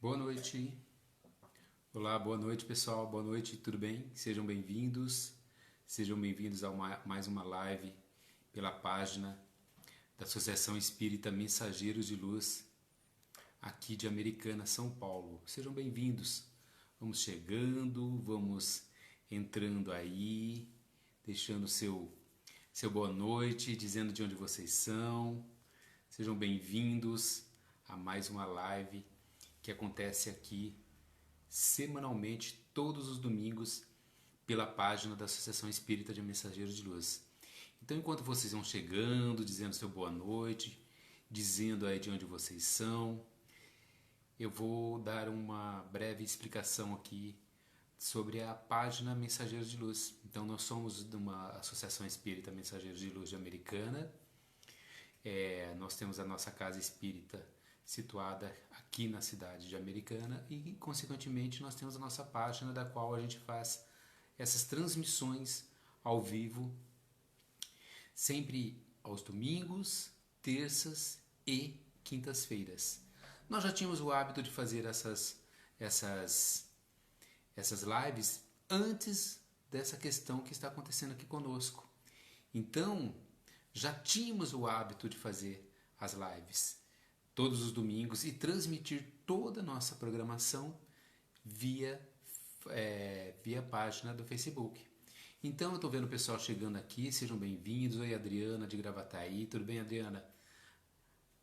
Boa noite. Olá, boa noite pessoal, boa noite, tudo bem? Sejam bem-vindos a mais uma live pela página da Associação Espírita Mensageiros de Luz, aqui de Americana, São Paulo. Sejam bem-vindos. Vamos chegando, vamos entrando aí, deixando seu boa noite, dizendo de onde vocês são. Sejam bem-vindos a mais uma live que acontece aqui semanalmente, todos os domingos, pela página da Associação Espírita de Mensageiros de Luz. Então, enquanto vocês vão chegando, dizendo seu boa noite, dizendo aí de onde vocês são, eu vou dar uma breve explicação aqui sobre a página Mensageiros de Luz. Então, nós somos de uma Associação Espírita Mensageiros de Luz de Americana. Nós temos a nossa casa espírita situada aqui na cidade de Americana e, consequentemente, nós temos a nossa página da qual a gente faz essas transmissões ao vivo, sempre aos domingos, terças e quintas-feiras. Nós já tínhamos o hábito de fazer essas lives antes dessa questão que está acontecendo aqui conosco. Então, já tínhamos o hábito de fazer as lives todos os domingos e transmitir toda a nossa programação via página do Facebook. Então eu estou vendo o pessoal chegando aqui, sejam bem-vindos. Oi, Adriana de Gravataí, tudo bem, Adriana?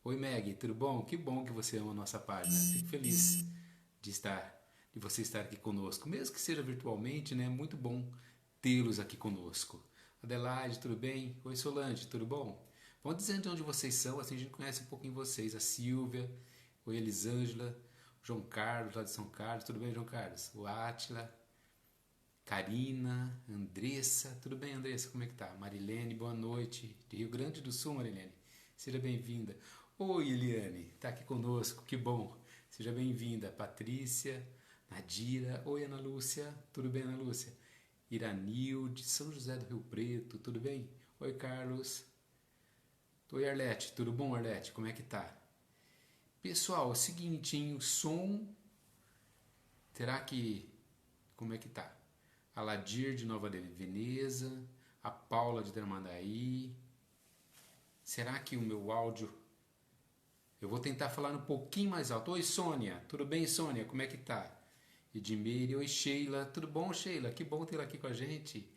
Oi, Meg, tudo bom? Que bom que você ama a nossa página. Fico feliz de você estar aqui conosco, mesmo que seja virtualmente, né? Muito bom tê-los aqui conosco. Adelaide, tudo bem? Oi, Solange, tudo bom? Vão dizendo de onde vocês são, assim a gente conhece um pouquinho vocês. A Silvia, oi, Elisângela, o João Carlos, lá de São Carlos, tudo bem, João Carlos? O Átila, Karina, Andressa, tudo bem, Andressa, como é que tá? Marilene, boa noite, de Rio Grande do Sul, Marilene, seja bem-vinda. Oi, Eliane, tá aqui conosco, que bom, seja bem-vinda. Patrícia, Nadira, oi, Ana Lúcia, tudo bem, Ana Lúcia? Iranil, de São José do Rio Preto, tudo bem? Oi, Carlos. Oi, Arlete, tudo bom, Arlete? Como é que tá? Pessoal, é o seguinte, hein? O som... Será que... Como é que tá? A Ladir de Nova Veneza, a Paula de Tramandaí. Será que o meu áudio... Eu vou tentar falar um pouquinho mais alto. Oi, Sônia, tudo bem, Sônia? Como é que tá? Edmeire, oi, Sheila, tudo bom, Sheila? Que bom tê-la aqui com a gente.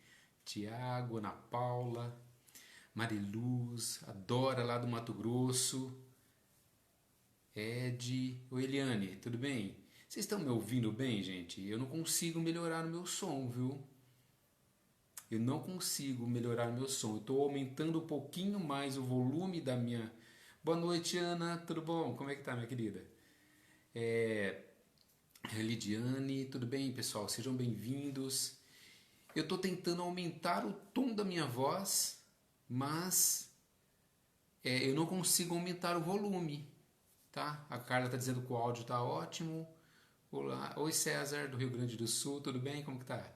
Tiago, Ana Paula... Mariluz, a Dora lá do Mato Grosso, Ed, o Eliane, tudo bem? Vocês estão me ouvindo bem, gente? Eu não consigo melhorar o meu som, viu? Eu não consigo melhorar o meu som. Eu estou aumentando um pouquinho mais o volume da minha... Boa noite, Ana, tudo bom? Como é que tá, minha querida? Lidiane, tudo bem, pessoal? Sejam bem-vindos. Eu estou tentando aumentar o tom da minha voz, mas eu não consigo aumentar o volume, tá? A Carla está dizendo que o áudio está ótimo. Olá, oi, César do Rio Grande do Sul, tudo bem? Como que tá?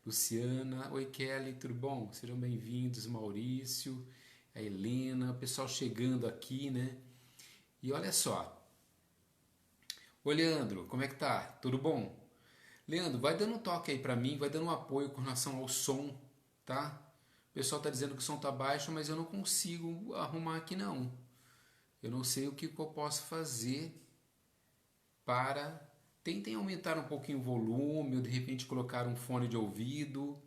Luciana, oi, Kelly, tudo bom? Sejam bem-vindos, Maurício, a Helena, o pessoal chegando aqui, né? E olha só. Oi, Leandro, como é que tá? Tudo bom? Leandro, vai dando um toque aí pra mim, vai dando um apoio com relação ao som, tá? O pessoal está dizendo que o som está baixo, mas eu não consigo arrumar aqui não. Eu não sei o que eu posso fazer para... Tentem aumentar um pouquinho o volume, ou de repente colocar um fone de ouvido.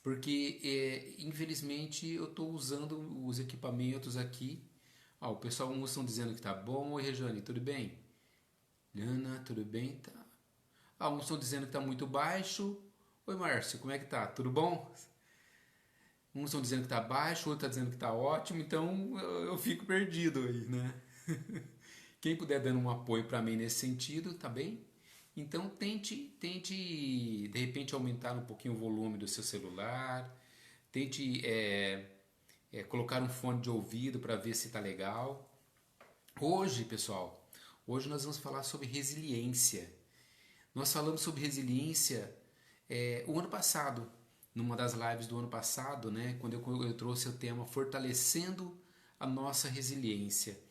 Porque, infelizmente, eu estou usando os equipamentos aqui. O pessoal, uns estão dizendo que está bom. Oi, Rejane, tudo bem? Liana, tudo bem? Tá. Uns estão dizendo que está muito baixo. Oi, Márcio, como é que tá? Tudo bom? Uns estão dizendo que está baixo, outro está dizendo que está ótimo, então eu fico perdido aí, né? Quem puder dando um apoio para mim nesse sentido, tá bem? Então tente de repente aumentar um pouquinho o volume do seu celular, tente colocar um fone de ouvido para ver se tá legal. Hoje, pessoal, hoje nós vamos falar sobre resiliência. Nós falamos sobre resiliência o ano passado, numa das lives do ano passado, né, quando eu trouxe o tema Fortalecendo a Nossa Resiliência.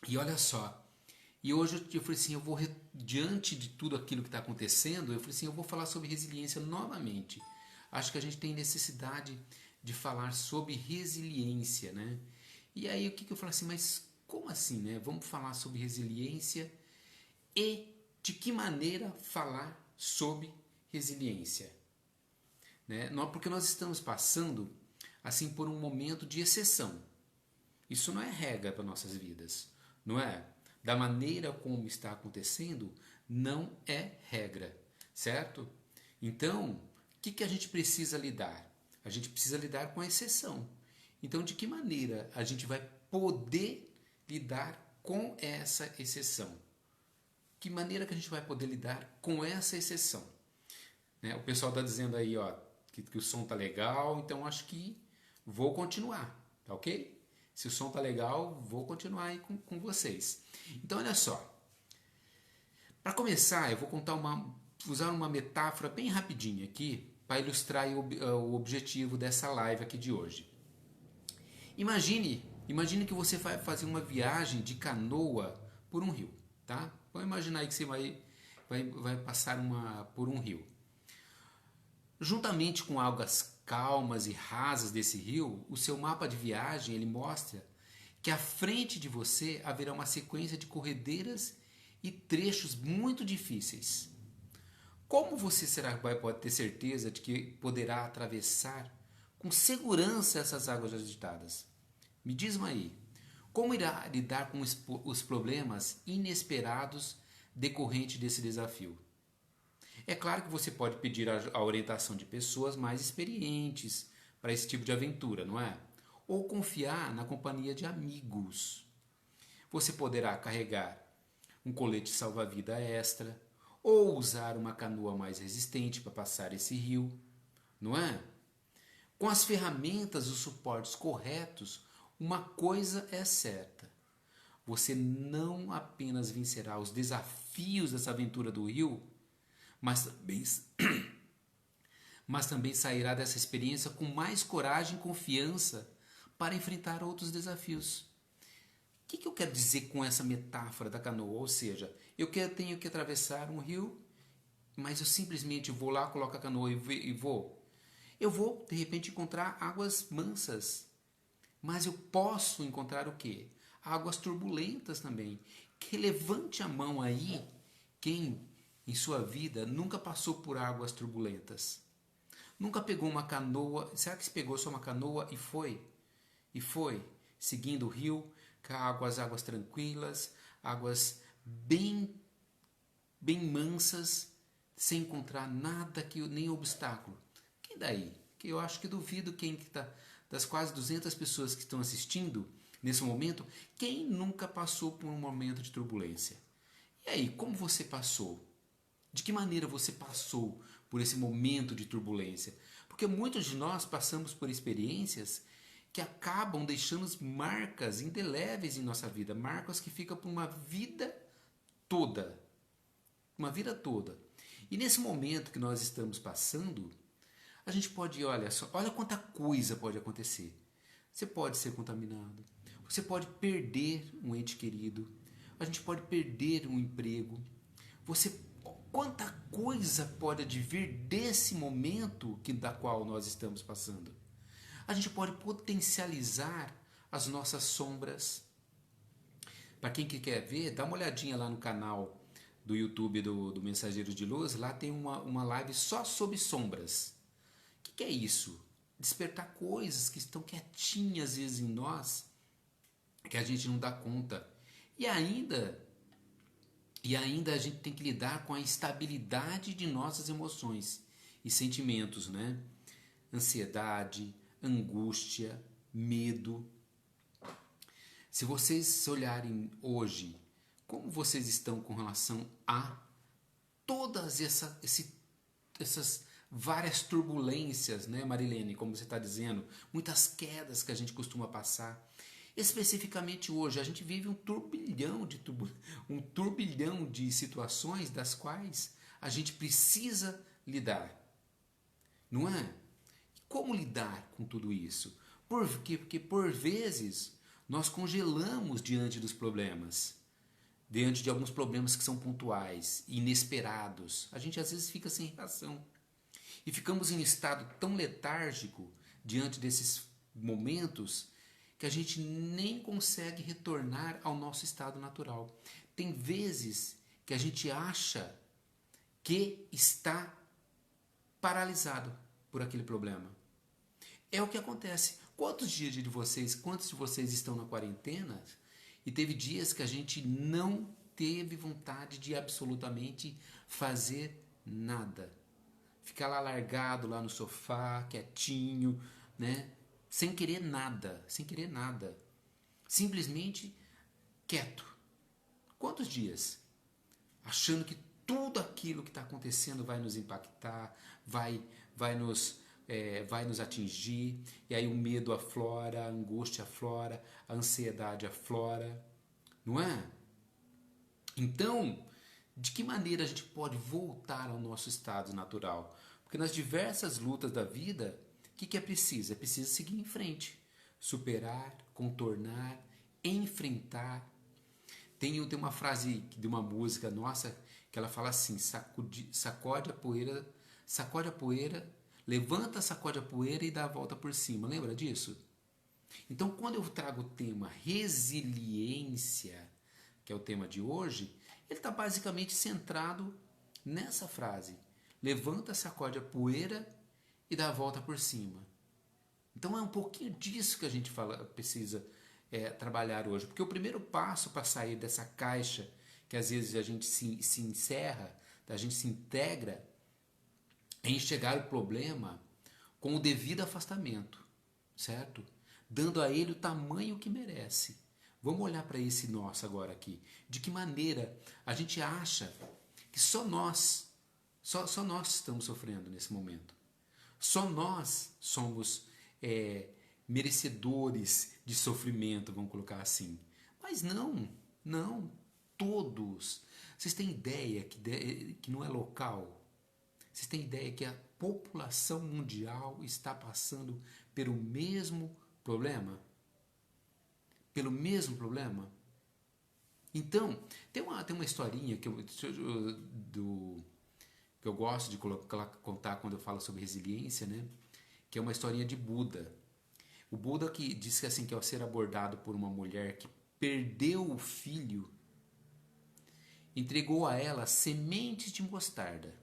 E olha só, E hoje eu falei assim, diante de tudo aquilo que está acontecendo, eu falei assim, eu vou falar sobre resiliência novamente. Acho que a gente tem necessidade de falar sobre resiliência, né? E aí o que eu falei assim, mas como assim, né? Vamos falar sobre resiliência e de que maneira falar sobre resiliência, né? Porque nós estamos passando assim por um momento de exceção. Isso não é regra para nossas vidas, não é? Da maneira como está acontecendo, não é regra, certo? Então, o que a gente precisa lidar? A gente precisa lidar com a exceção. Então, de que maneira a gente vai poder lidar com essa exceção? Que maneira que a gente vai poder lidar com essa exceção? Né? O pessoal está dizendo aí, ó, que o som tá legal, então acho que vou continuar, tá ok? Se o som tá legal, vou continuar aí com vocês. Então, olha só. Para começar, eu vou usar uma metáfora bem rapidinha aqui para ilustrar o objetivo dessa live aqui de hoje. Imagine que você vai fazer uma viagem de canoa por um rio, tá? Vamos imaginar aí que você vai passar por um rio. Juntamente com águas calmas e rasas desse rio, o seu mapa de viagem ele mostra que à frente de você haverá uma sequência de corredeiras e trechos muito difíceis. Como você pode ter certeza de que poderá atravessar com segurança essas águas agitadas? Me diz aí, como irá lidar com os problemas inesperados decorrentes desse desafio? É claro que você pode pedir a orientação de pessoas mais experientes para esse tipo de aventura, não é? Ou confiar na companhia de amigos. Você poderá carregar um colete salva-vida extra ou usar uma canoa mais resistente para passar esse rio, não é? Com as ferramentas e os suportes corretos, uma coisa é certa. Você não apenas vencerá os desafios dessa aventura do rio, mas também sairá dessa experiência com mais coragem e confiança para enfrentar outros desafios. O que eu quero dizer com essa metáfora da canoa? Ou seja, tenho que atravessar um rio, mas eu simplesmente vou lá, coloco a canoa e vou. Eu vou, de repente, encontrar águas mansas, mas eu posso encontrar o quê? Águas turbulentas também. Que levante a mão aí quem em sua vida nunca passou por águas turbulentas. Nunca pegou uma canoa, será que se pegou só uma canoa e foi? E foi, seguindo o rio, com águas tranquilas, águas bem mansas, sem encontrar nada, nem obstáculo. Quem daí? Que eu acho que duvido quem que tá, das quase 200 pessoas que estão assistindo nesse momento, quem nunca passou por um momento de turbulência? E aí, como você passou? De que maneira você passou por esse momento de turbulência? Porque muitos de nós passamos por experiências que acabam deixando marcas indeléveis em nossa vida, marcas que ficam por uma vida toda. Uma vida toda. E nesse momento que nós estamos passando, a gente pode, olha quanta coisa pode acontecer. Você pode ser contaminado, você pode perder um ente querido, a gente pode perder um emprego, quanta coisa pode advir desse momento da qual nós estamos passando. A gente pode potencializar as nossas sombras. Para quem que quer ver, dá uma olhadinha lá no canal do YouTube do Mensageiro de Luz. Lá tem uma live só sobre sombras. O que é isso? Despertar coisas que estão quietinhas às vezes em nós, que a gente não dá conta. E ainda a gente tem que lidar com a instabilidade de nossas emoções e sentimentos, né? Ansiedade, angústia, medo. Se vocês olharem hoje, como vocês estão com relação a todas essas várias turbulências, né, Marilene, como você está dizendo, muitas quedas que a gente costuma passar. Especificamente hoje, a gente vive um turbilhão de situações das quais a gente precisa lidar. Não é? Como lidar com tudo isso? Porque por vezes nós congelamos diante dos problemas. diante de alguns problemas que são pontuais, inesperados, a gente às vezes fica sem reação. E ficamos em estado tão letárgico diante desses momentos que a gente nem consegue retornar ao nosso estado natural. Tem vezes que a gente acha que está paralisado por aquele problema. É o que acontece. Quantos de vocês estão na quarentena e teve dias que a gente não teve vontade de absolutamente fazer nada? Ficar lá largado lá no sofá, quietinho, né? Sem querer nada, sem querer nada. Simplesmente quieto. Quantos dias? Achando que tudo aquilo que está acontecendo vai nos impactar, vai nos atingir, e aí o medo aflora, a angústia aflora, a ansiedade aflora, não é? Então, de que maneira a gente pode voltar ao nosso estado natural? Porque nas diversas lutas da vida, o que é preciso? É preciso seguir em frente, superar, contornar, enfrentar. Tem uma frase de uma música nossa que ela fala assim: sacode a poeira, levanta, sacode a poeira e dá a volta por cima. Lembra disso? Então, quando eu trago o tema resiliência, que é o tema de hoje, ele está basicamente centrado nessa frase: levanta, sacode a poeira e dá a volta por cima. Então é um pouquinho disso que a gente precisa trabalhar hoje. Porque o primeiro passo para sair dessa caixa que às vezes a gente se encerra, a gente se integra, é enxergar o problema com o devido afastamento, certo? Dando a ele o tamanho que merece. Vamos olhar para esse nós agora aqui. De que maneira a gente acha que só nós estamos sofrendo nesse momento. Só nós somos merecedores de sofrimento, vamos colocar assim. Mas não, todos. Vocês têm ideia que não é local? Vocês têm ideia que a população mundial está passando pelo mesmo problema? Pelo mesmo problema? Então, tem uma historinha que eu gosto de contar quando eu falo sobre resiliência, né? Que é uma historinha de Buda. O Buda que diz que, assim, que ao ser abordado por uma mulher que perdeu o filho, entregou a ela sementes de mostarda,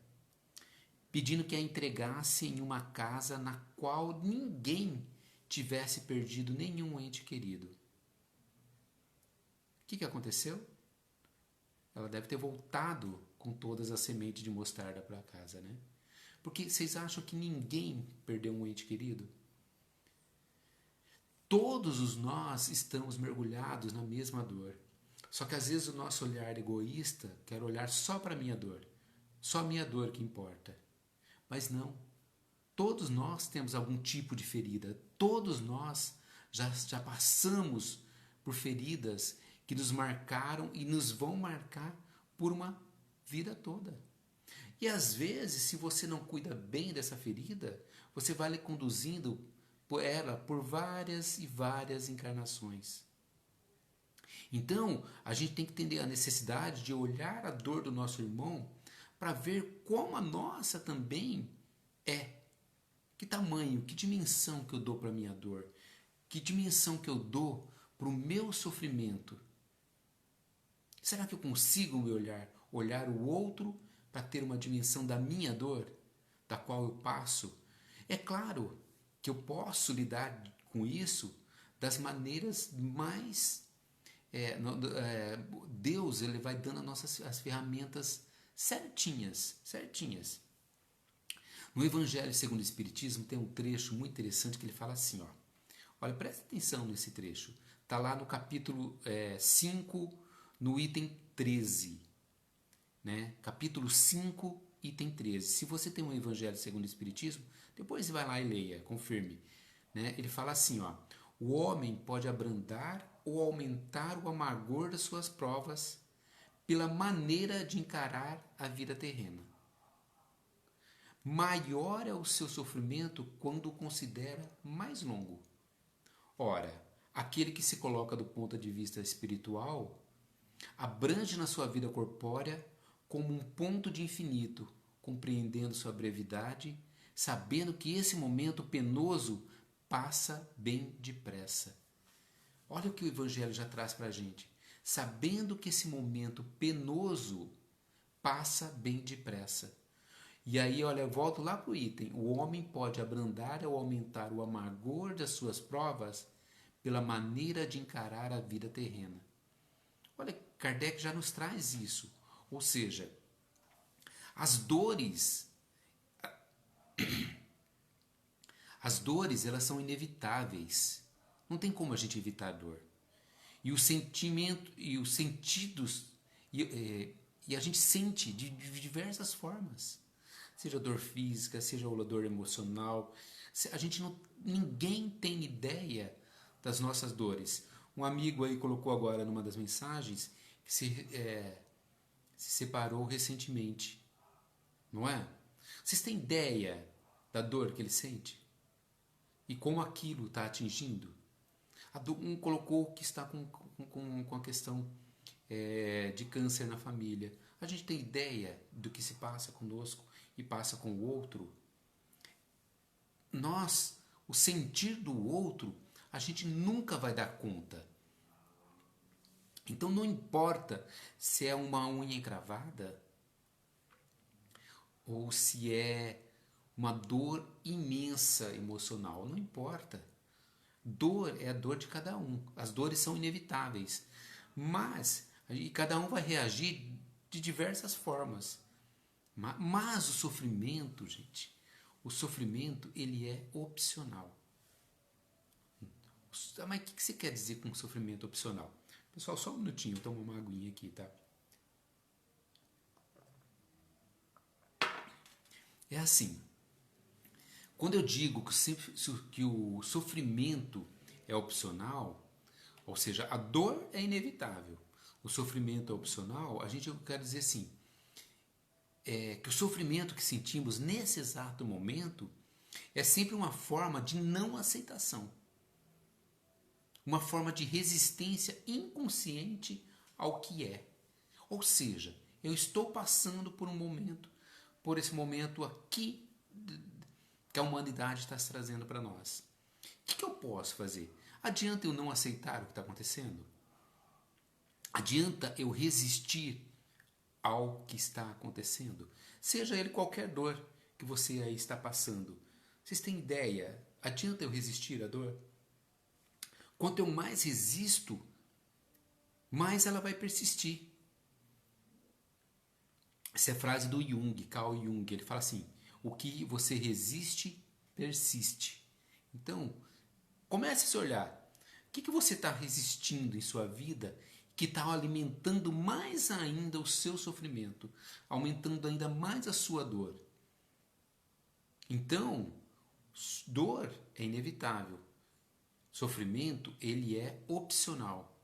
pedindo que a entregasse em uma casa na qual ninguém tivesse perdido nenhum ente querido. O que aconteceu? Ela deve ter voltado com todas as sementes de mostarda para casa, né? Porque vocês acham que ninguém perdeu um ente querido? Todos os nós estamos mergulhados na mesma dor. Só que às vezes o nosso olhar egoísta quer olhar só para a minha dor. Só a minha dor que importa. Mas não. Todos nós temos algum tipo de ferida. Todos nós já passamos por feridas que nos marcaram e nos vão marcar por uma vida toda. E às vezes, se você não cuida bem dessa ferida, você vai lhe conduzindo ela por várias e várias encarnações. Então, a gente tem que entender a necessidade de olhar a dor do nosso irmão para ver como a nossa também é. Que tamanho, que dimensão que eu dou para a minha dor? Que dimensão que eu dou para o meu sofrimento? Será que eu consigo olhar o outro para ter uma dimensão da minha dor, da qual eu passo? É claro que eu posso lidar com isso das maneiras mais... Deus, ele vai dando as ferramentas certinhas. No Evangelho segundo o Espiritismo tem um trecho muito interessante que ele fala assim, ó. Olha, presta atenção nesse trecho. Está lá no capítulo 5, no item 13. Né? Capítulo 5, item 13. Se você tem um Evangelho segundo o Espiritismo, depois você vai lá e leia, confirme. Né? Ele fala assim, ó. O homem pode abrandar ou aumentar o amargor das suas provas pela maneira de encarar a vida terrena. Maior é o seu sofrimento quando o considera mais longo. Ora, aquele que se coloca do ponto de vista espiritual Abrange na sua vida corpórea como um ponto de infinito, compreendendo sua brevidade, sabendo que esse momento penoso passa bem depressa. Olha o que o Evangelho já traz para a gente. Sabendo que esse momento penoso passa bem depressa. E aí, olha, eu volto lá para o item. O homem pode abrandar ou aumentar o amargor das suas provas pela maneira de encarar a vida terrena. Olha, Kardec já nos traz isso. Ou seja, as dores elas são inevitáveis. Não tem como a gente evitar a dor. E o sentimento e os sentidos e a gente sente de diversas formas. Seja dor física, seja dor emocional. A gente não, ninguém tem ideia das nossas dores. Um amigo aí colocou agora numa das mensagens que se separou recentemente. Não é? Vocês têm ideia da dor que ele sente? E como aquilo está atingindo? Um colocou que está com a questão de câncer na família. A gente tem ideia do que se passa conosco e passa com o outro? Nós, o sentir do outro, a gente nunca vai dar conta. Então não importa se é uma unha encravada ou se é uma dor imensa emocional, não importa. Dor é a dor de cada um. As dores são inevitáveis. Mas, e cada um vai reagir de diversas formas. Mas o sofrimento, gente, o sofrimento, ele é opcional. Mas o que você quer dizer com sofrimento opcional? Pessoal, só um minutinho, eu tomo uma aguinha aqui, tá? É assim, quando eu digo que o sofrimento é opcional, ou seja, a dor é inevitável, o sofrimento é opcional, eu quero dizer assim, que o sofrimento que sentimos nesse exato momento é sempre uma forma de não aceitação, uma forma de resistência inconsciente ao que é. Ou seja, eu estou passando por esse momento aqui que a humanidade está se trazendo para nós. O que eu posso fazer? Adianta eu não aceitar o que está acontecendo? Adianta eu resistir ao que está acontecendo? Seja ele qualquer dor que você aí está passando. Vocês têm ideia? Adianta eu resistir à dor? Quanto eu mais resisto, mais ela vai persistir. Essa é a frase do Jung, Carl Jung. Ele fala assim: o que você resiste, persiste. Então, comece a se olhar. O que você está resistindo em sua vida que está alimentando mais ainda o seu sofrimento, aumentando ainda mais a sua dor? Então, dor é inevitável. Sofrimento, ele é opcional.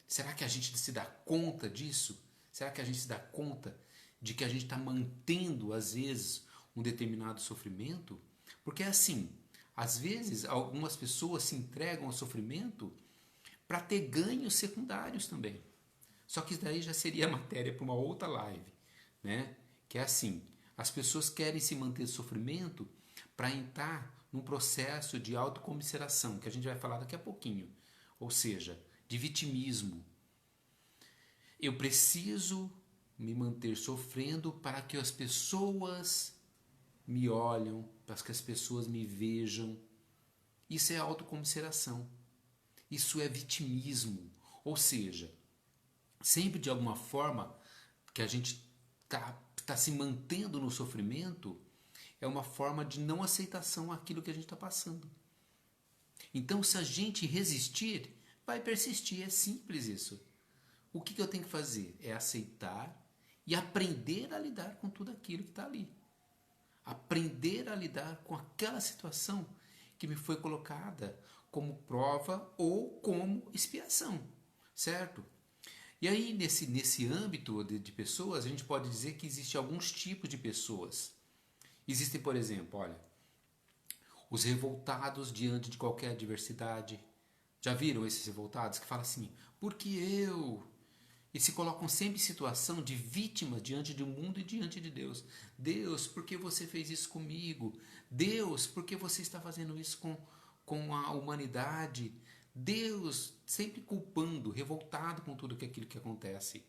Será que a gente se dá conta disso? Será que a gente se dá conta de que a gente está mantendo, às vezes, um determinado sofrimento? Porque é assim, às vezes, algumas pessoas se entregam ao sofrimento para ter ganhos secundários também. Só que isso daí já seria matéria para uma outra live, né? Que é assim, as pessoas querem se manter no sofrimento para entrar num processo de autocomiseração, que a gente vai falar daqui a pouquinho. Ou seja, de vitimismo. Eu preciso me manter sofrendo para que as pessoas me olhem, para que as pessoas me vejam. Isso é autocomiseração. Isso é vitimismo. Ou seja, sempre de alguma forma que a gente tá se mantendo no sofrimento, é uma forma de não aceitação àquilo que a gente está passando. Então, se a gente resistir, vai persistir. É simples isso. O que eu tenho que fazer? É aceitar e aprender a lidar com tudo aquilo que está ali. Aprender a lidar com aquela situação que me foi colocada como prova ou como expiação, certo? E aí, nesse âmbito de pessoas, a gente pode dizer que existem alguns tipos de pessoas. Existem, por exemplo, olha, os revoltados diante de qualquer adversidade. Já viram esses revoltados que falam assim, porque eu? e se colocam sempre em situação de vítima diante do mundo e diante de Deus. Deus, por que você fez isso comigo? Deus, por que você está fazendo isso com a humanidade? Deus, sempre culpando, revoltado com tudo aquilo que acontece.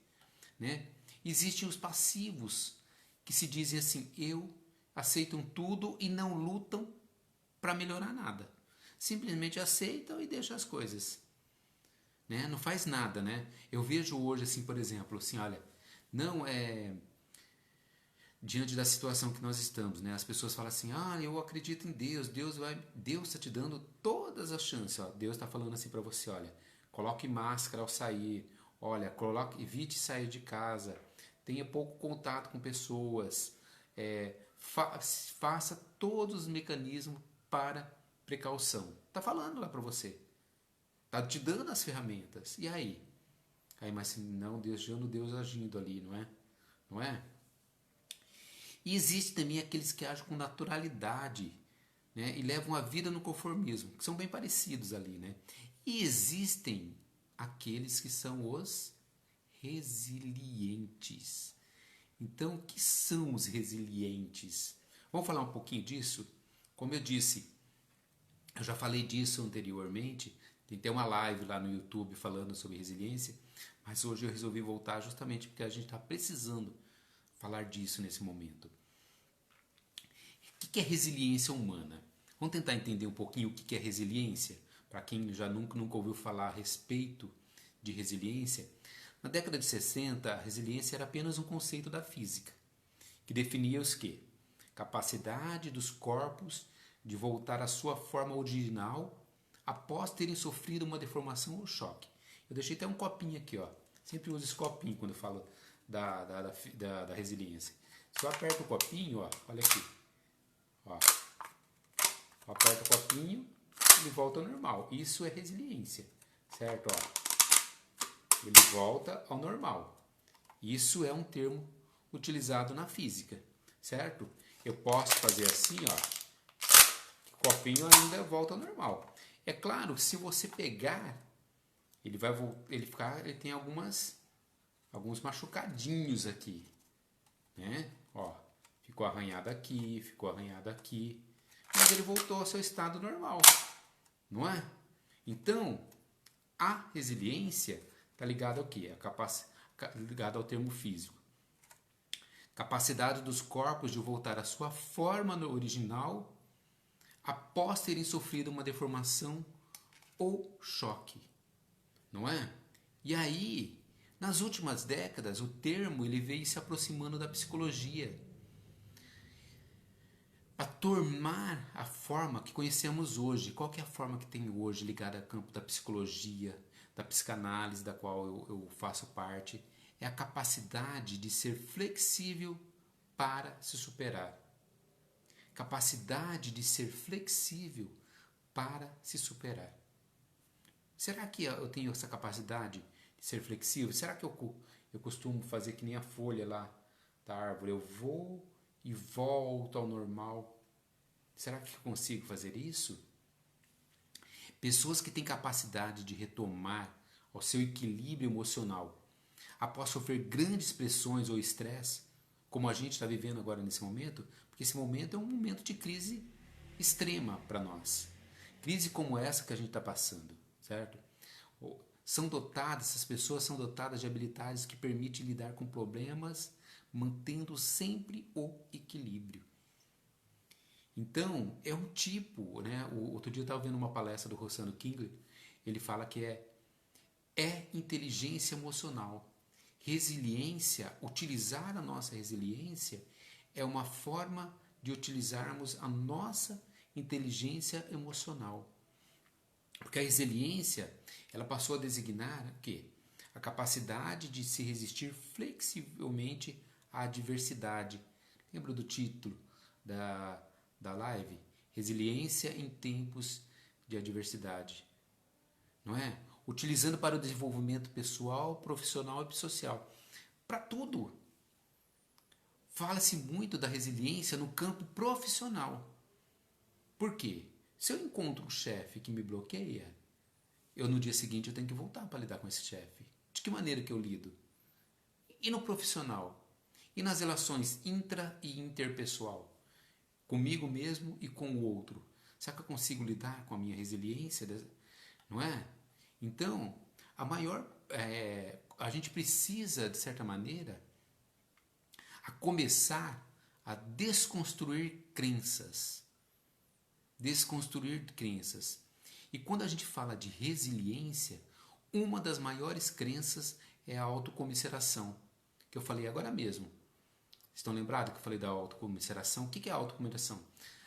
Né? Existem os passivos, que se dizem assim, aceitam tudo e não lutam para melhorar nada. Simplesmente aceitam e deixam as coisas. Né? Não faz nada, né? Eu vejo hoje, assim, por exemplo, assim, olha, não é diante da situação que nós estamos, né? As pessoas falam assim, eu acredito em Deus, Deus está te dando todas as chances, ó. Deus está falando assim para você, olha, coloque máscara ao sair, olha, evite sair de casa, tenha pouco contato com pessoas, faça todos os mecanismos para precaução. Tá falando lá para você. Tá te dando as ferramentas. E aí? Mas não, Deus agindo ali, não é? Não é? E existe também aqueles que agem com naturalidade, né? E levam a vida no conformismo, que são bem parecidos ali, né? E existem aqueles que são os resilientes. Então, o que são os resilientes? Vamos falar um pouquinho disso? Como eu disse, eu já falei disso anteriormente, tem até uma live lá no YouTube falando sobre resiliência, mas hoje eu resolvi voltar justamente porque a gente está precisando falar disso nesse momento. O que é resiliência humana? Vamos tentar entender um pouquinho o que é resiliência? Para quem já nunca ouviu falar a respeito de resiliência, na década de 60, a resiliência era apenas um conceito da física, que definia os quê? Capacidade dos corpos de voltar à sua forma original após terem sofrido uma deformação ou choque. Eu deixei até um copinho aqui, ó. Sempre uso esse copinho quando eu falo da resiliência. Se eu aperto o copinho, ó, olha aqui. Ó. Eu aperto o copinho, ele volta ao normal. Isso é resiliência, certo? Ó. Ele volta ao normal. Isso é um termo utilizado na física, certo? Eu posso fazer assim, ó. O copinho ainda volta ao normal. É claro, se você pegar, ele tem alguns machucadinhos aqui, né? Ó, ficou arranhado aqui, mas ele voltou ao seu estado normal, não é? Então, a resiliência está ligada ao quê? Ligada ao termo físico. Capacidade dos corpos de voltar à sua forma original após terem sofrido uma deformação ou choque, não é? E aí, nas últimas décadas, o termo ele veio se aproximando da psicologia para tornar a forma que conhecemos hoje. Qual que é a forma que tem hoje ligada ao campo da psicologia, da psicanálise, da qual eu faço parte? É a capacidade de ser flexível para se superar. Capacidade de ser flexível para se superar. Será que eu tenho essa capacidade de ser flexível? Será que eu costumo fazer que nem a folha lá da árvore? Eu vou e volto ao normal. Será que eu consigo fazer isso? Pessoas que têm capacidade de retomar ao seu equilíbrio emocional após sofrer grandes pressões ou estresse, como a gente está vivendo agora nesse momento, porque esse momento é um momento de crise extrema para nós. Crise como essa que a gente está passando, certo? Essas pessoas são dotadas de habilidades que permitem lidar com problemas, mantendo sempre o equilíbrio. Então, é um tipo, né? Outro dia eu estava vendo uma palestra do Rossano Kingler, ele fala que é inteligência emocional. Resiliência, utilizar a nossa resiliência é uma forma de utilizarmos a nossa inteligência emocional. Porque a resiliência, ela passou a designar o quê? A capacidade de se resistir flexivelmente à adversidade. Lembra do título da live? Resiliência em tempos de adversidade. Não é? Utilizando para o desenvolvimento pessoal, profissional e social. Para tudo. Fala-se muito da resiliência no campo profissional. Por quê? Se eu encontro um chefe que me bloqueia, no dia seguinte eu tenho que voltar para lidar com esse chefe. De que maneira que eu lido? E no profissional? E nas relações intra e interpessoal? Comigo mesmo e com o outro? Será que eu consigo lidar com a minha resiliência? Não é? Então, a gente precisa, de certa maneira, a começar a desconstruir crenças. Desconstruir crenças. E quando a gente fala de resiliência, uma das maiores crenças é a autocomiseração, que eu falei agora mesmo. Estão lembrados que eu falei da autocomiseração? O que é a autocomiseração?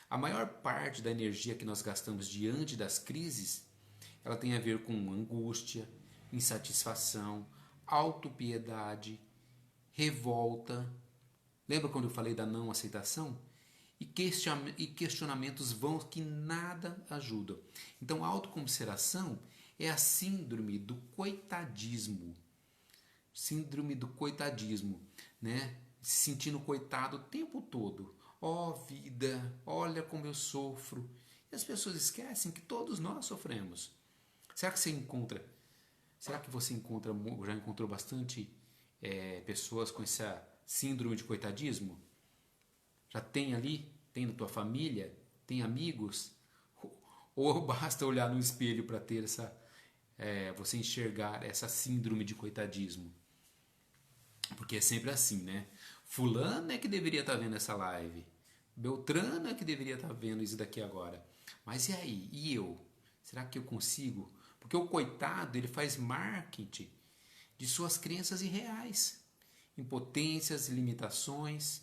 A maior parte da energia que nós gastamos diante das crises, ela tem a ver com angústia, insatisfação, autopiedade, revolta. Lembra quando eu falei da não aceitação? E questionamentos vãos que nada ajudam. Então, a autocomiseração é a síndrome do coitadismo. Síndrome do coitadismo, né? Se sentindo coitado o tempo todo. Ó vida, olha como eu sofro. E as pessoas esquecem que todos nós sofremos. Será que você já encontrou bastante pessoas com essa síndrome de coitadismo? Já tem ali? Tem na tua família? Tem amigos? Ou basta olhar no espelho para ter você enxergar essa síndrome de coitadismo? Porque é sempre assim, né? Fulano é que deveria estar vendo essa live. Beltrano é que deveria estar vendo isso daqui agora. Mas e aí? E eu? Será que eu consigo? Porque o coitado, ele faz marketing de suas crenças irreais, impotências, limitações.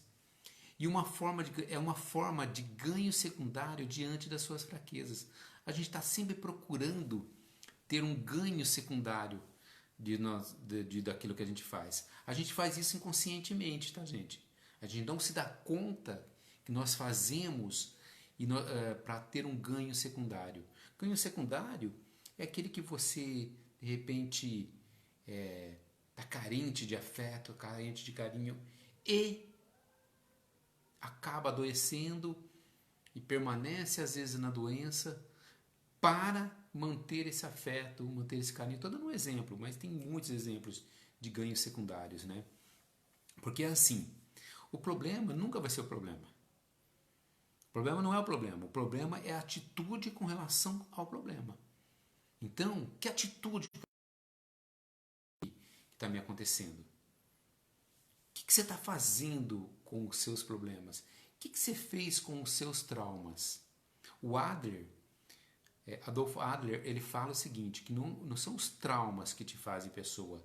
E é uma forma de ganho secundário diante das suas fraquezas. A gente está sempre procurando ter um ganho secundário daquilo que a gente faz. A gente faz isso inconscientemente, tá, gente? A gente não se dá conta que nós fazemos para ter um ganho secundário. Ganho secundário é aquele que você, de repente, está carente de afeto, carente de carinho e acaba adoecendo e permanece às vezes na doença para manter esse afeto, manter esse carinho. Estou dando um exemplo, mas tem muitos exemplos de ganhos secundários, né? Porque é assim, o problema nunca vai ser o problema. O problema não é o problema é a atitude com relação ao problema. Então, que atitude que está me acontecendo? O que você está fazendo com os seus problemas? O que você fez com os seus traumas? O Adolfo Adler, ele fala o seguinte, que não são os traumas que te fazem pessoa,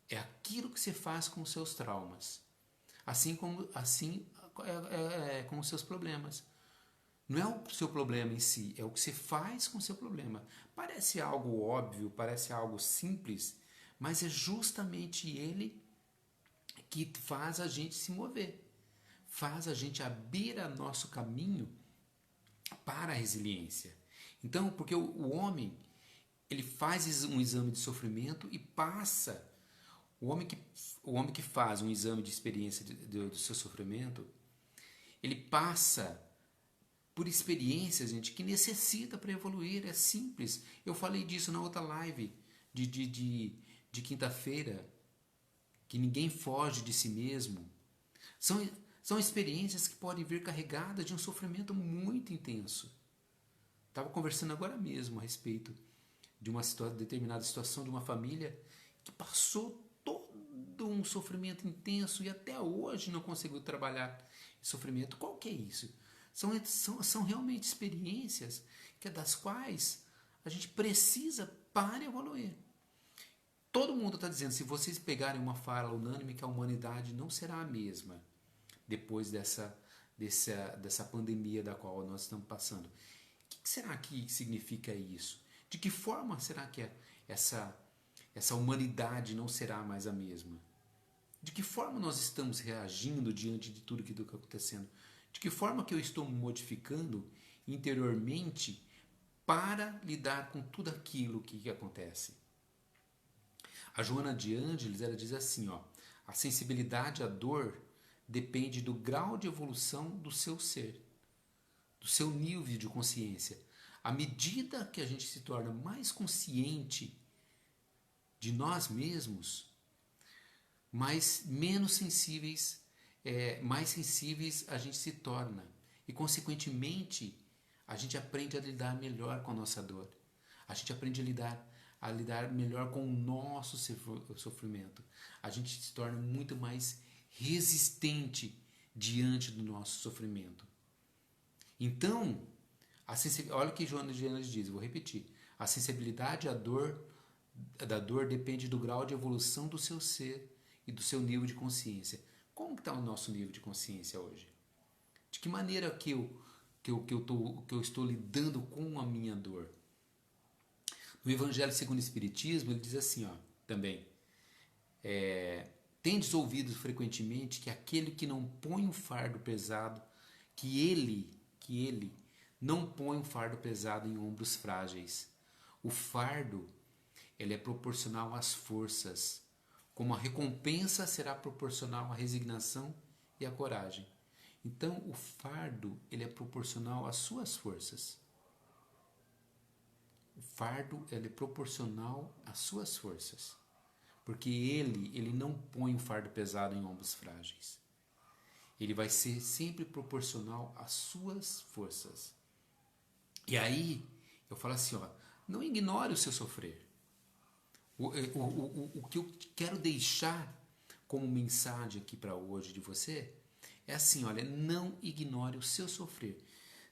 é aquilo que você faz com os seus traumas, assim com os seus problemas. Não é o seu problema em si, é o que você faz com o seu problema. Parece algo óbvio, parece algo simples, mas é justamente ele que faz a gente se mover, faz a gente abrir nosso caminho para a resiliência. Então, porque o homem, ele faz um exame de sofrimento e passa. O homem que faz um exame de experiência do seu sofrimento, ele passa por experiências, gente, que necessita para evoluir. É simples. Eu falei disso na outra live de quinta-feira, que ninguém foge de si mesmo. São experiências que podem vir carregadas de um sofrimento muito intenso. Estava conversando agora mesmo a respeito de uma determinada situação de uma família que passou todo um sofrimento intenso e até hoje não conseguiu trabalhar esse sofrimento. Qual que é isso? São realmente experiências das quais a gente precisa para evoluir. Todo mundo está dizendo, se vocês pegarem uma fala unânime, que a humanidade não será a mesma depois dessa pandemia da qual nós estamos passando. O que será que significa isso? De que forma será que essa humanidade não será mais a mesma? De que forma nós estamos reagindo diante de tudo que está acontecendo? De que forma que eu estou me modificando interiormente para lidar com tudo aquilo que acontece? A Joana de Ângeles, ela diz assim, ó, a sensibilidade à dor depende do grau de evolução do seu ser, do seu nível de consciência. À medida que a gente se torna mais consciente de nós mesmos, mais sensíveis a gente se torna. E, consequentemente, a gente aprende a lidar melhor com a nossa dor. A gente aprende a lidar melhor com o nosso sofrimento. A gente se torna muito mais resistente diante do nosso sofrimento. Então, olha o que Jonas diz, eu vou repetir. A sensibilidade da dor depende do grau de evolução do seu ser e do seu nível de consciência. Como está o nosso nível de consciência hoje? De que maneira que eu estou lidando com a minha dor? No Evangelho segundo o Espiritismo, ele diz assim, também, tendes ouvido frequentemente que aquele que não põe um fardo pesado, que ele não põe um fardo pesado em ombros frágeis. O fardo, ele é proporcional às forças, como a recompensa será proporcional à resignação e à coragem. Então, o fardo, ele é proporcional às suas forças. O fardo, ele é proporcional às suas forças. Porque ele não põe um fardo pesado em ombros frágeis. Ele vai ser sempre proporcional às suas forças. E aí, eu falo assim, não ignore o seu sofrer. O que eu quero deixar como mensagem aqui para hoje de você é assim, olha, não ignore o seu sofrer.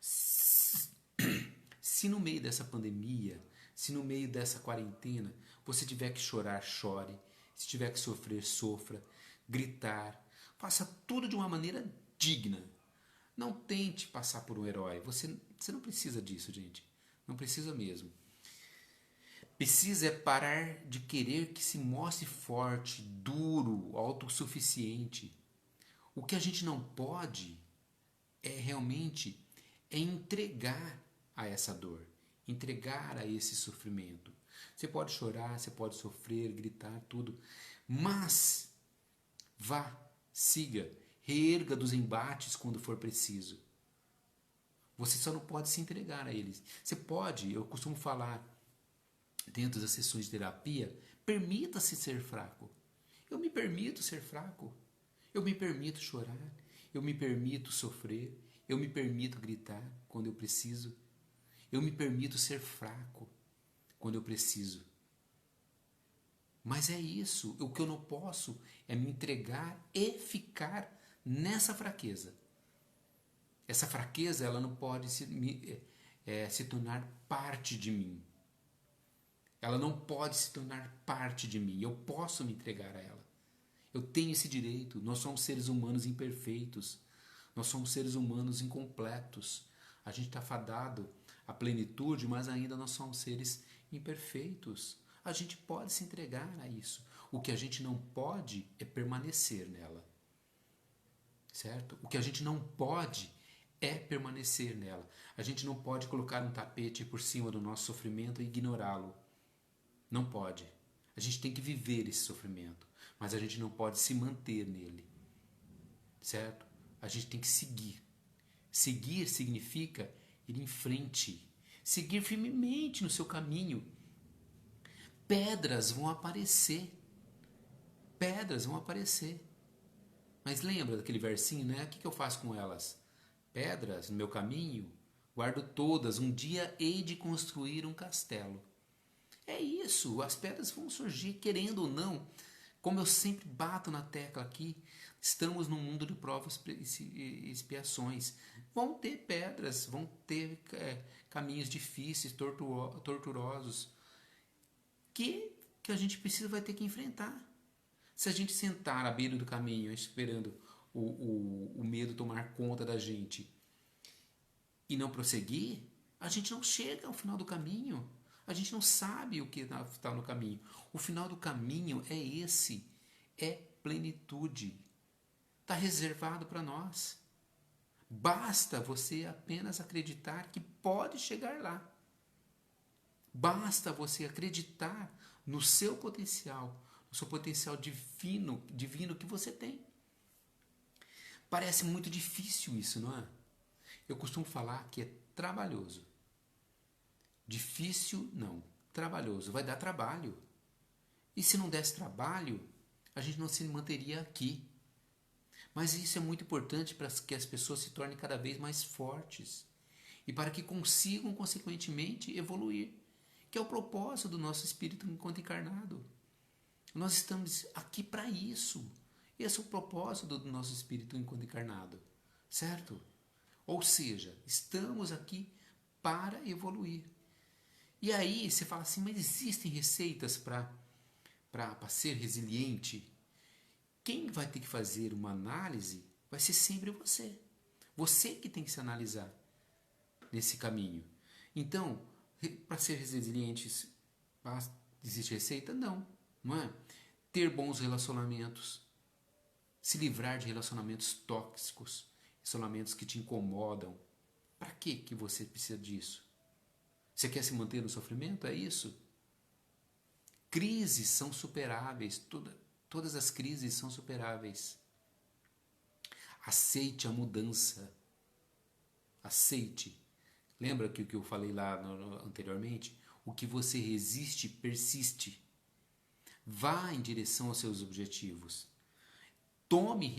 Se no meio dessa pandemia, se no meio dessa quarentena, você tiver que chorar, chore. Se tiver que sofrer, sofra. Gritar. Faça tudo de uma maneira digna. Não tente passar por um herói. Você não precisa disso, gente. Não precisa mesmo. Precisa parar de querer que se mostre forte, duro, autossuficiente. O que a gente não pode realmente entregar a essa dor, entregar a esse sofrimento. Você pode chorar, você pode sofrer, gritar, tudo, mas vá, siga, reerga dos embates quando for preciso. Você só não pode se entregar a eles. Você pode, eu costumo falar dentro das sessões de terapia, permita-se ser fraco. Eu me permito ser fraco. Eu me permito chorar. Eu me permito sofrer. Eu me permito gritar quando eu preciso. Eu me permito ser fraco quando eu preciso. Mas é isso. O que eu não posso é me entregar e ficar nessa fraqueza. Essa fraqueza, ela não pode se tornar parte de mim. Ela não pode se tornar parte de mim. Eu posso me entregar a ela. Eu tenho esse direito. Nós somos seres humanos imperfeitos. Nós somos seres humanos incompletos. A gente está fadado à plenitude, mas ainda nós somos seres imperfeitos. A gente pode se entregar a isso. O que a gente não pode é permanecer nela. Certo? O que a gente não pode é permanecer nela. A gente não pode colocar um tapete por cima do nosso sofrimento e ignorá-lo. Não pode. A gente tem que viver esse sofrimento, mas a gente não pode se manter nele. Certo? A gente tem que seguir. Seguir significa ir em frente. Seguir firmemente no seu caminho. Pedras vão aparecer. Pedras vão aparecer. Mas lembra daquele versinho, né? O que eu faço com elas? Pedras no meu caminho, guardo todas. Um dia hei de construir um castelo. É isso, as pedras vão surgir, querendo ou não. Como eu sempre bato na tecla aqui, estamos num mundo de provas e expiações. Vão ter pedras, vão ter caminhos difíceis, torturosos, que a gente vai ter que enfrentar. Se a gente sentar à beira do caminho, esperando o medo tomar conta da gente e não prosseguir, a gente não chega ao final do caminho. A gente não sabe o que está no caminho. O final do caminho é esse. É plenitude. Está reservado para nós. Basta você apenas acreditar que pode chegar lá. Basta você acreditar no seu potencial divino que você tem. Parece muito difícil isso, não é? Eu costumo falar que é trabalhoso. Difícil, não. Trabalhoso. Vai dar trabalho. E se não desse trabalho, a gente não se manteria aqui. Mas isso é muito importante para que as pessoas se tornem cada vez mais fortes e para que consigam, consequentemente, evoluir, que é o propósito do nosso espírito enquanto encarnado. Nós estamos aqui para isso. Esse é o propósito do nosso espírito enquanto encarnado, certo? Ou seja, estamos aqui para evoluir. E aí você fala assim, mas existem receitas para ser resiliente? Quem vai ter que fazer uma análise vai ser sempre você. Você que tem que se analisar nesse caminho. Então, para ser resiliente, existe receita? Não é? Ter bons relacionamentos, se livrar de relacionamentos tóxicos, relacionamentos que te incomodam. Para que você precisa disso? Você quer se manter no sofrimento? É isso? Crises são superáveis. Todas as crises são superáveis. Aceite a mudança. Aceite. Lembra que o que eu falei lá anteriormente? O que você resiste, persiste. Vá em direção aos seus objetivos. Tome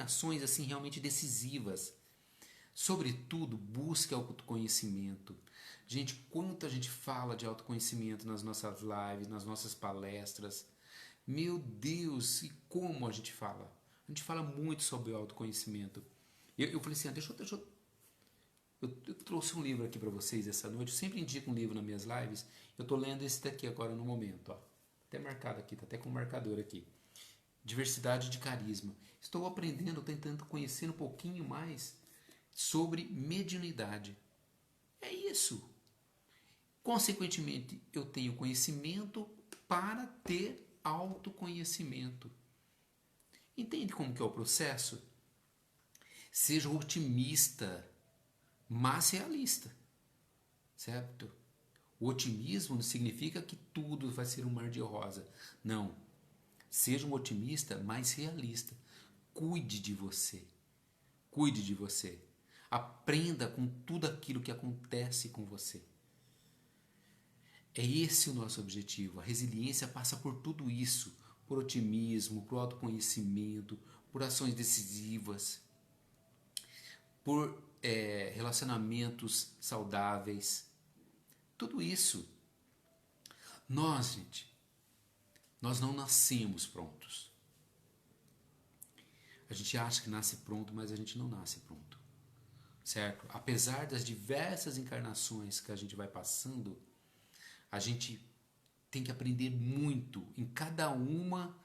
ações assim realmente decisivas. Sobretudo, busque autoconhecimento. Gente, quanto a gente fala de autoconhecimento nas nossas lives, nas nossas palestras. Meu Deus, e como a gente fala? A gente fala muito sobre o autoconhecimento. Eu falei assim, eu trouxe um livro aqui para vocês essa noite. Eu sempre indico um livro nas minhas lives. Eu estou lendo esse daqui agora no momento. Ó. Até marcado aqui, tá até com um marcador aqui. Diversidade de carisma. Estou aprendendo, tentando conhecer um pouquinho mais sobre mediunidade. É isso. Consequentemente, eu tenho conhecimento para ter autoconhecimento. Entende como que é o processo? Seja otimista, mas realista. Certo? O otimismo não significa que tudo vai ser um mar de rosa. Não. Seja um otimista, mas realista. Cuide de você. Cuide de você. Aprenda com tudo aquilo que acontece com você. É esse o nosso objetivo. A resiliência passa por tudo isso. Por otimismo, por autoconhecimento, por ações decisivas, por relacionamentos saudáveis. Tudo isso. Gente, nós não nascemos prontos. A gente acha que nasce pronto, mas a gente não nasce pronto. Certo? Apesar das diversas encarnações que a gente vai passando, a gente tem que aprender muito em cada uma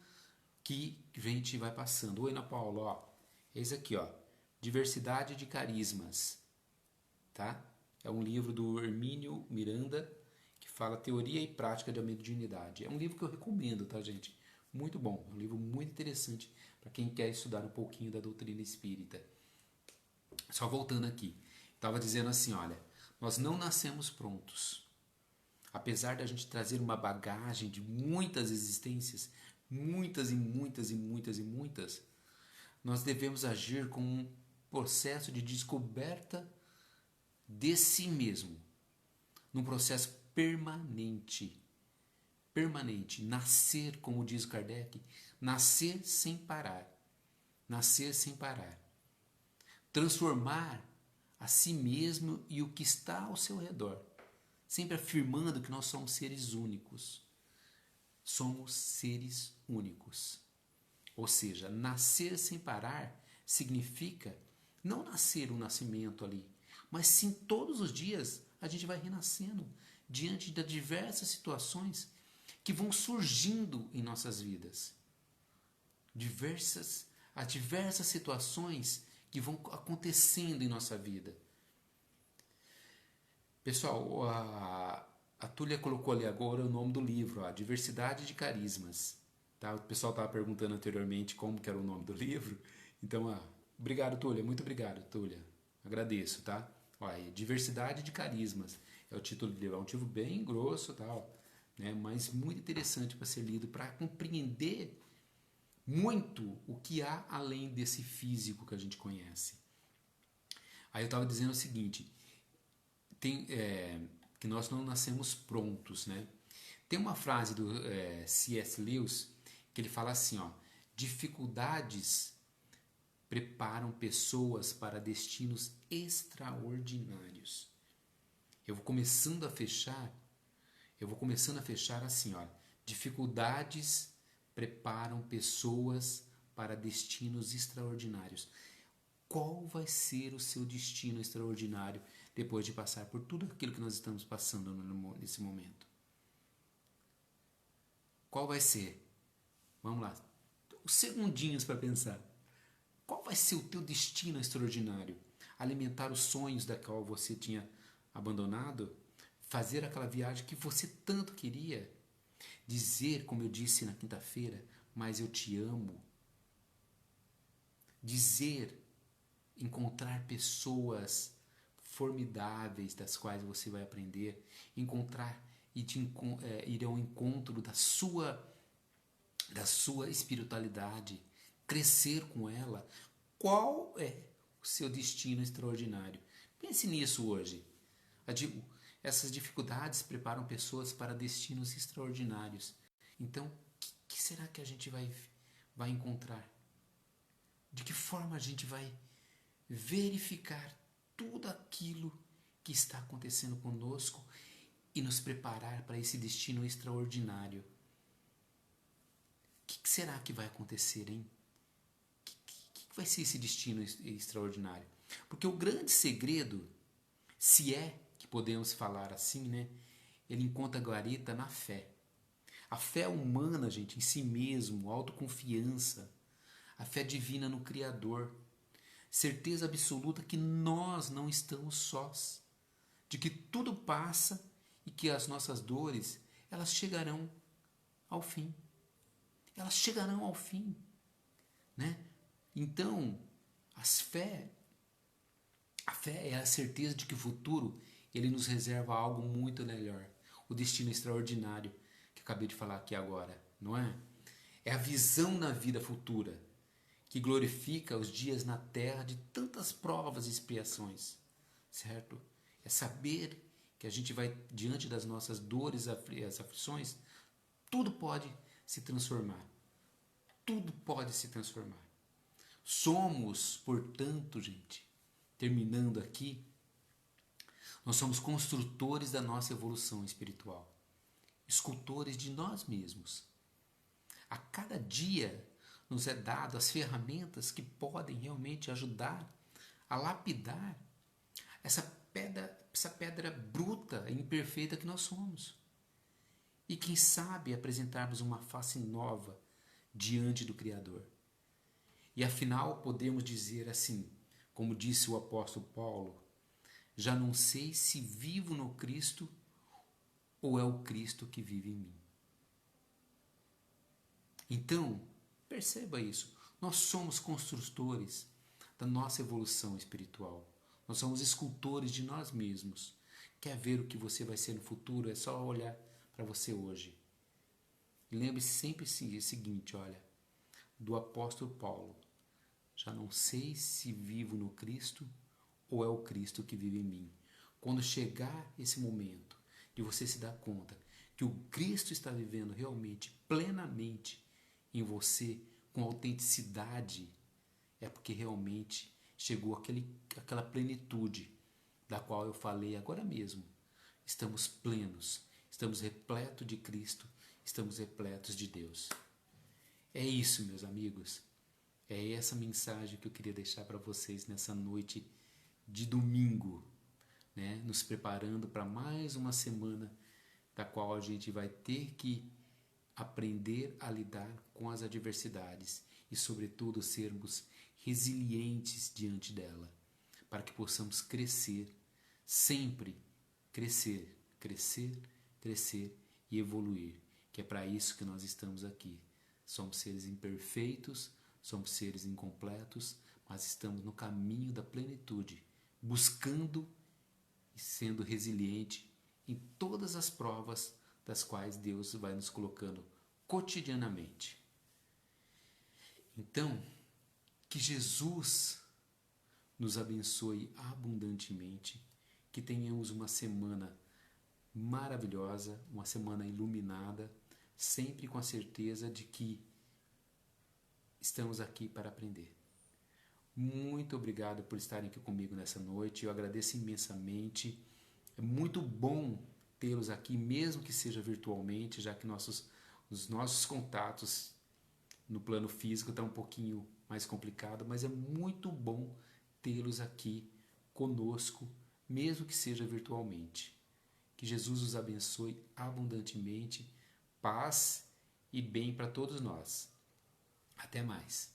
que a gente vai passando. Oi, Ana Paula, ó. Esse aqui, ó. Diversidade de Carismas. Tá? É um livro do Hermínio Miranda que fala Teoria e Prática da Mediunidade. É um livro que eu recomendo, tá, gente? Muito bom. É um livro muito interessante para quem quer estudar um pouquinho da doutrina espírita. Só voltando aqui. Estava dizendo assim, olha, nós não nascemos prontos. Apesar da gente trazer uma bagagem de muitas existências, muitas e muitas e muitas e muitas, nós devemos agir com um processo de descoberta de si mesmo, num processo permanente. Permanente. Nascer, como diz Kardec, nascer sem parar. Nascer sem parar. Transformar a si mesmo e o que está ao seu redor. Sempre afirmando que nós somos seres únicos. Somos seres únicos. Ou seja, nascer sem parar significa não nascer um nascimento ali, mas sim todos os dias a gente vai renascendo diante de diversas situações que vão surgindo em nossas vidas. As diversas situações que vão acontecendo em nossa vida. Pessoal, a Túlia colocou ali agora o nome do livro, ó, Diversidade de Carismas. Tá? O pessoal estava perguntando anteriormente como que era o nome do livro. Então, obrigado, Túlia. Muito obrigado, Túlia. Agradeço, tá? Ó, Diversidade de Carismas é o título do livro. É um título bem grosso, tal, né? Mas muito interessante para ser lido, para compreender muito o que há além desse físico que a gente conhece. Aí eu estava dizendo o seguinte, que nós não nascemos prontos, né? Tem uma frase do C.S. Lewis que ele fala assim, ó, dificuldades preparam pessoas para destinos extraordinários. Eu vou começando a fechar assim, ó, dificuldades preparam pessoas para destinos extraordinários. Qual vai ser o seu destino extraordinário depois de passar por tudo aquilo que nós estamos passando nesse momento? Qual vai ser? Vamos lá. Os segundinhos para pensar. Qual vai ser o teu destino extraordinário? Alimentar os sonhos da qual você tinha abandonado? Fazer aquela viagem que você tanto queria? Dizer, como eu disse na quinta-feira, mas eu te amo? Dizer, encontrar pessoas formidáveis das quais você vai aprender, encontrar e ir ao encontro da sua espiritualidade, crescer com ela. Qual é o seu destino extraordinário? Pense nisso hoje. Essas dificuldades preparam pessoas para destinos extraordinários. Então, o que será que a gente vai encontrar? De que forma a gente vai verificar tudo aquilo que está acontecendo conosco e nos preparar para esse destino extraordinário? O que será que vai acontecer, hein? O que vai ser esse destino extraordinário? Porque o grande segredo, se é que podemos falar assim, né? Ele encontra guarita na fé. A fé humana, gente, em si mesmo, autoconfiança, a fé divina no Criador, certeza absoluta que nós não estamos sós, de que tudo passa e que as nossas dores, elas chegarão ao fim. Elas chegarão ao fim, né? Então, a fé é a certeza de que o futuro ele nos reserva algo muito melhor, o destino extraordinário que eu acabei de falar aqui agora, não é? É a visão na vida futura que glorifica os dias na terra de tantas provas e expiações, certo? É saber que a gente vai diante das nossas dores, as aflições, tudo pode se transformar. Tudo pode se transformar. Somos, portanto, gente, terminando aqui, nós somos construtores da nossa evolução espiritual, escultores de nós mesmos. A cada dia nos é dado as ferramentas que podem realmente ajudar a lapidar essa pedra bruta e imperfeita que nós somos. E quem sabe apresentarmos uma face nova diante do Criador. E afinal podemos dizer assim, como disse o apóstolo Paulo, já não sei se vivo no Cristo ou é o Cristo que vive em mim. Então, perceba isso. Nós somos construtores da nossa evolução espiritual. Nós somos escultores de nós mesmos. Quer ver o que você vai ser no futuro? É só olhar para você hoje. E lembre-se sempre o seguinte, olha, do apóstolo Paulo. Já não sei se vivo no Cristo ou é o Cristo que vive em mim. Quando chegar esse momento de você se dar conta que o Cristo está vivendo realmente, plenamente em você, com autenticidade, é porque realmente chegou aquela plenitude da qual eu falei agora mesmo. Estamos plenos, estamos repletos de Cristo, estamos repletos de Deus. É isso, meus amigos. É essa mensagem que eu queria deixar para vocês nessa noite de domingo, né? Nos preparando para mais uma semana da qual a gente vai ter que aprender a lidar com as adversidades e, sobretudo, sermos resilientes diante dela, para que possamos crescer, sempre crescer, crescer, crescer e evoluir, que é para isso que nós estamos aqui. Somos seres imperfeitos, somos seres incompletos, mas estamos no caminho da plenitude, buscando e sendo resiliente em todas as provas das quais Deus vai nos colocando cotidianamente. Então, que Jesus nos abençoe abundantemente, que tenhamos uma semana maravilhosa, uma semana iluminada, sempre com a certeza de que estamos aqui para aprender. Muito obrigado por estarem aqui comigo nessa noite. Eu agradeço imensamente. É muito bom tê-los aqui, mesmo que seja virtualmente, já que os nossos contatos no plano físico estão um pouquinho mais complicado, mas é muito bom tê-los aqui conosco, mesmo que seja virtualmente. Que Jesus os abençoe abundantemente, paz e bem para todos nós. Até mais.